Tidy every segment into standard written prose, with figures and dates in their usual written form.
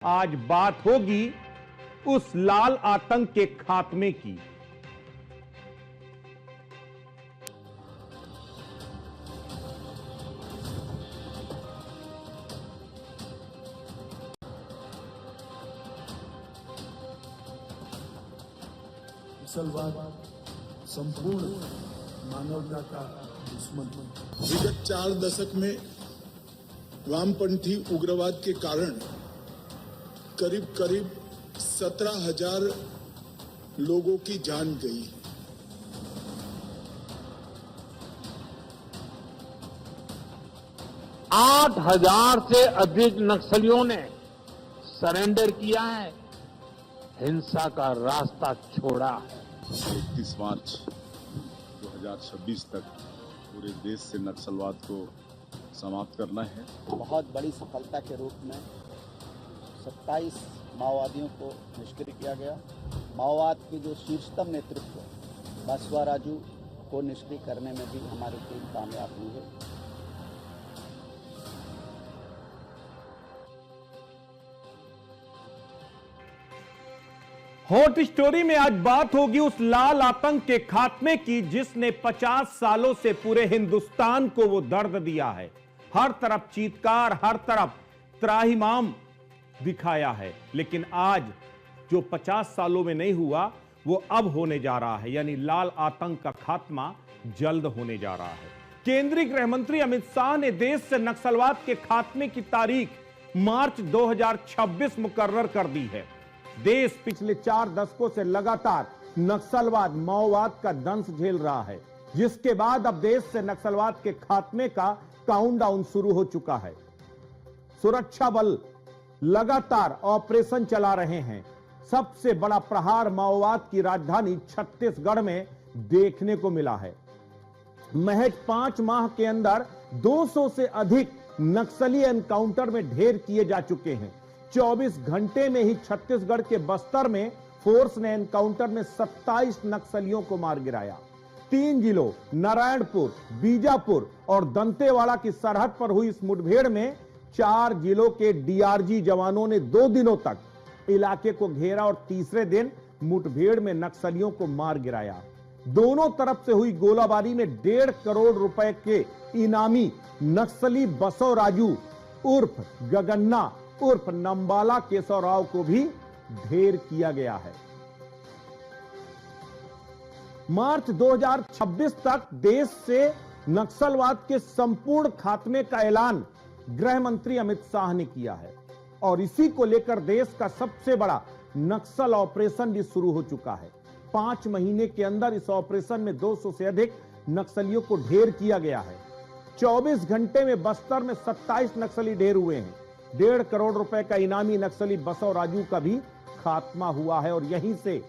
आज बात होगी उस लाल आतंक के खात्मे की। नक्सलवाद संपूर्ण मानवता का दुश्मन। विगत 4 दशक में वामपंथी उग्रवाद के कारण करीब 17,000 लोगों की जान गई। 8,000 से अधिक नक्सलियों ने सरेंडर किया है, हिंसा का रास्ता छोड़ा है। 31 मार्च 2026 तक पूरे देश से नक्सलवाद को समाप्त करना है। बहुत बड़ी सफलता के रूप में 27 माओवादियों को निष्क्रिय किया गया। माओवाद के जो शीर्षतम नेतृत्व बसवा राजू को निष्क्रिय करने में भी हमारी टीम कामयाब हुई है। हॉट स्टोरी में आज बात होगी उस लाल आतंक के खात्मे की जिसने 50 सालों से पूरे हिंदुस्तान को वो दर्द दिया है। हर तरफ चीत्कार, हर तरफ त्राहिमाम दिखाया है, लेकिन आज जो 50 सालों में नहीं हुआ वो अब होने जा रहा है, यानी लाल आतंक का खात्मा जल्द होने जा रहा है। केंद्रीय गृह मंत्री अमित शाह ने देश से नक्सलवाद के खात्मे की तारीख मार्च 2026 मुकर्रर कर दी है। देश पिछले 4 दशकों से लगातार नक्सलवाद, माओवाद का दंश झेल रहा है, जिसके बाद अब देश से नक्सलवाद के खात्मे का काउंटडाउन शुरू हो चुका है। सुरक्षा बल लगातार ऑपरेशन चला रहे हैं। सबसे बड़ा प्रहार माओवाद की राजधानी छत्तीसगढ़ में देखने को मिला है। महज 5 माह के अंदर 200 से अधिक नक्सली एनकाउंटर में ढेर किए जा चुके हैं। 24 घंटे में ही छत्तीसगढ़ के बस्तर में फोर्स ने एनकाउंटर में 27 नक्सलियों को मार गिराया। 3 जिलों नारायणपुर, बीजापुर और दंतेवाड़ा की सरहद पर हुई इस मुठभेड़ में 4 जिलों के डीआरजी जवानों ने 2 दिनों तक इलाके को घेरा और तीसरे दिन मुठभेड़ में नक्सलियों को मार गिराया। दोनों तरफ से हुई गोलाबारी में 1.5 करोड़ रुपए के इनामी नक्सली बसव राजू उर्फ गगन्ना उर्फ नंबाला केशव राव को भी ढेर किया गया है। मार्च 2026 तक देश से नक्सलवाद के संपूर्ण खात्मे का ऐलान गृह मंत्री अमित शाह ने किया है और इसी को लेकर देश का सबसे बड़ा नक्सल ऑपरेशन भी शुरू हो चुका है। 5 महीने के अंदर इस ऑपरेशन में 200 से अधिक नक्सलियों को ढेर किया गया है। 24 घंटे में बस्तर में 27 नक्सली ढेर हुए हैं। 1.5 करोड़ रुपए का इनामी नक्सली बसव राजू का भी खात्मा हुआ है और यहीं से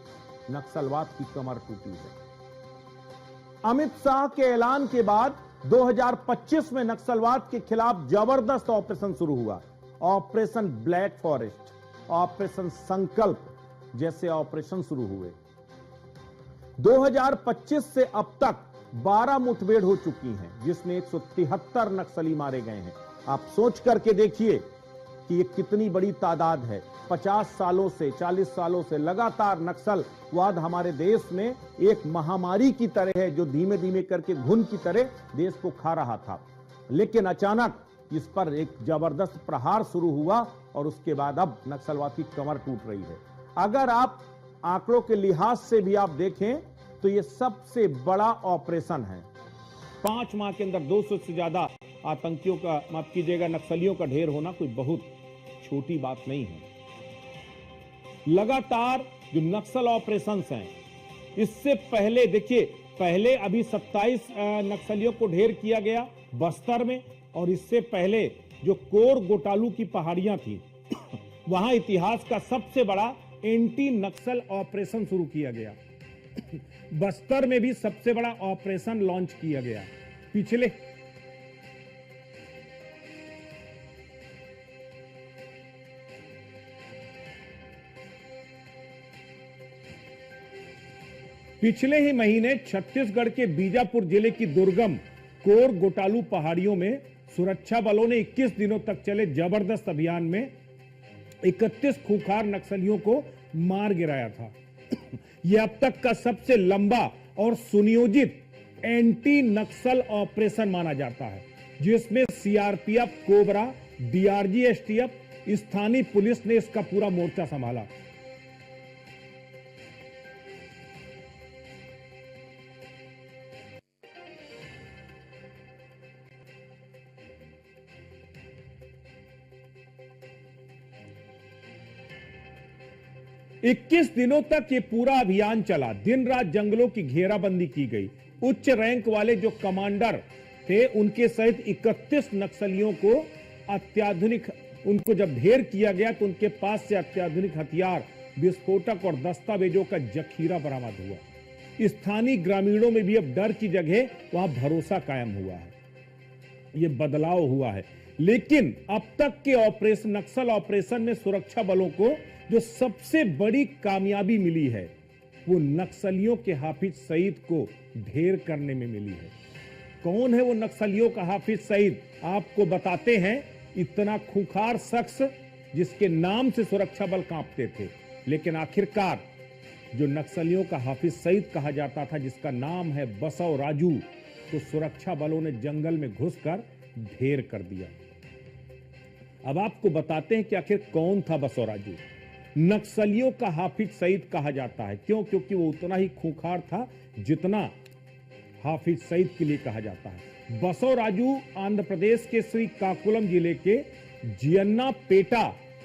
नक्सलवाद की कमर टूटी है। अमित शाह के ऐलान के बाद 2025 में नक्सलवाद के खिलाफ जबरदस्त ऑपरेशन शुरू हुआ। ऑपरेशन ब्लैक फॉरेस्ट, ऑपरेशन संकल्प जैसे ऑपरेशन शुरू हुए। 2025 से अब तक 12 मुठभेड़ हो चुकी हैं, जिसमें 173 नक्सली मारे गए हैं। आप सोच करके देखिए कि ये कितनी बड़ी तादाद है। 50 सालों से, 40 सालों से लगातार नक्सलवाद हमारे देश में एक महामारी की तरह है, जो धीमे धीमे करके घुन की तरह देश को खा रहा था। लेकिन अचानक इस पर एक जबरदस्त प्रहार शुरू हुआ और उसके बाद अब नक्सलवाद की कमर टूट रही है। अगर आप आंकड़ों के लिहाज से भी आप देखें तो ये सबसे बड़ा ऑपरेशन है। 5 माह के अंदर 200 से ज्यादा आतंकियों का, माफ कीजिएगा, नक्सलियों का ढेर होना कोई बहुत छोटी बात नहीं है। लगातार जो नक्सल ऑपरेशंस हैं, इससे पहले देखिए, पहले अभी 27 नक्सलियों को ढेर किया गया बस्तर में, और इससे पहले जो कोर गोटालू की पहाड़ियां थी वहां इतिहास का सबसे बड़ा एंटी नक्सल ऑपरेशन शुरू किया गया। बस्तर में भी सबसे बड़ा ऑपरेशन लॉन्च किया गया। पिछले ही महीने छत्तीसगढ़ के बीजापुर जिले की दुर्गम कोर गोटालू पहाड़ियों में सुरक्षा बलों ने 21 दिनों तक चले जबरदस्त अभियान में 31 खूंखार नक्सलियों को मार गिराया था। यह अब तक का सबसे लंबा और सुनियोजित एंटी नक्सल ऑपरेशन माना जाता है, जिसमें सीआरपीएफ, कोबरा, डीआरजी, एसटीएफ, स्थानीय पुलिस ने इसका पूरा मोर्चा संभाला। इक्कीस दिनों तक ये पूरा अभियान चला। दिन रात जंगलों की घेराबंदी की गई। उच्च रैंक वाले जो कमांडर थे, उनके सहित 31 नक्सलियों को अत्याधुनिक, उनको जब ढेर किया गया तो उनके पास से अत्याधुनिक हथियार, विस्फोटक और दस्तावेजों का जखीरा बरामद हुआ। स्थानीय ग्रामीणों में भी अब डर की जगह वहां भरोसा कायम हुआ है। ये बदलाव हुआ है। लेकिन अब तक के ऑपरेशन, नक्सल ऑपरेशन में सुरक्षा बलों को जो सबसे बड़ी कामयाबी मिली है, वो नक्सलियों के हाफिज सईद को ढेर करने में मिली है। कौन है वो नक्सलियों का हाफिज सईद? आपको बताते हैं। इतना खूंखार शख्स जिसके नाम से सुरक्षा बल कांपते थे, लेकिन आखिरकार जो नक्सलियों का हाफिज सईद कहा जाता था, जिसका नाम है बसव राजू, तो सुरक्षा बलों ने जंगल में घुसकर ढेर कर दिया। अब आपको बताते हैं कि आखिर कौन था बसव राजू। नक्सलियों का हाफिज सईद कहा जाता है। क्यों? क्योंकि वो उतना ही खूंखार था जितना हाफिज सईद के लिए कहा जाता है। बसव राजू आंध्र प्रदेश के श्रीकाकुलम जिले के जियन्नापेटा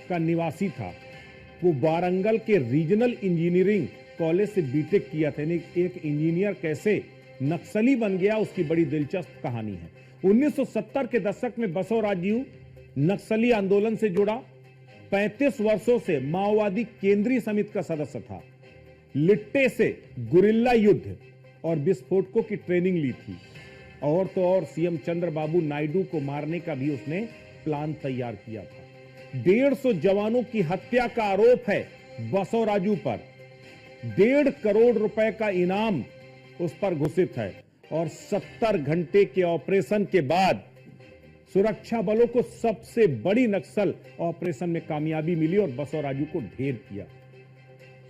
का निवासी था। वो वारंगल के रीजनल इंजीनियरिंग कॉलेज से बीटेक किया था। एक इंजीनियर कैसे नक्सली बन गया, उसकी बड़ी दिलचस्प कहानी है। 1970 के दशक में बसव राजू नक्सली आंदोलन से जुड़ा। 35 वर्षों से माओवादी केंद्रीय समिति का सदस्य था। लिट्टे से गुरिल्ला युद्ध और विस्फोटकों की ट्रेनिंग ली थी। और तो और सीएम चंद्रबाबू नायडू को मारने का भी उसने प्लान तैयार किया था। 150 जवानों की हत्या का आरोप है बसव राजू पर। 1.5 करोड़ रुपए का इनाम उस पर घोषित है। और 70 घंटे के ऑपरेशन के बाद सुरक्षा बलों को सबसे बड़ी नक्सल ऑपरेशन में कामयाबी मिली और बसव राजू को ढेर किया।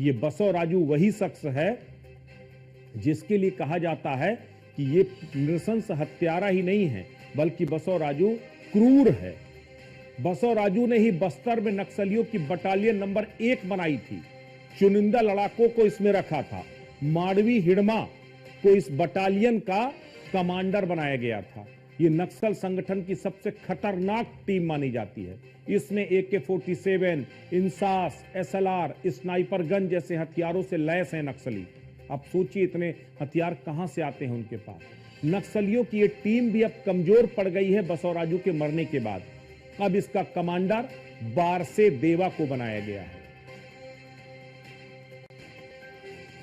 ये बसव राजू वही शख्स है जिसके लिए कहा जाता है कि ये नृशंस हत्यारा ही नहीं है, बल्कि बसव राजू क्रूर है। बसव राजू ने ही बस्तर में नक्सलियों की बटालियन नंबर 1 बनाई थी। चुनिंदा लड़ाकों को इसमें रखा था। माडवी हिडमा को इस बटालियन का कमांडर बनाया गया था। ये नक्सल संगठन की सबसे खतरनाक टीम मानी जाती है। इसमें AK-47, INSAS, SLR, sniper gun जैसे हथियारों से लैस है नक्सली। अब सोचिए इतने हथियार कहां से आते हैं उनके पास। नक्सलियों की ये टीम भी अब कमजोर पड़ गई है बसव राजू के मरने के बाद। अब इसका कमांडर बारसे देवा को बनाया गया है।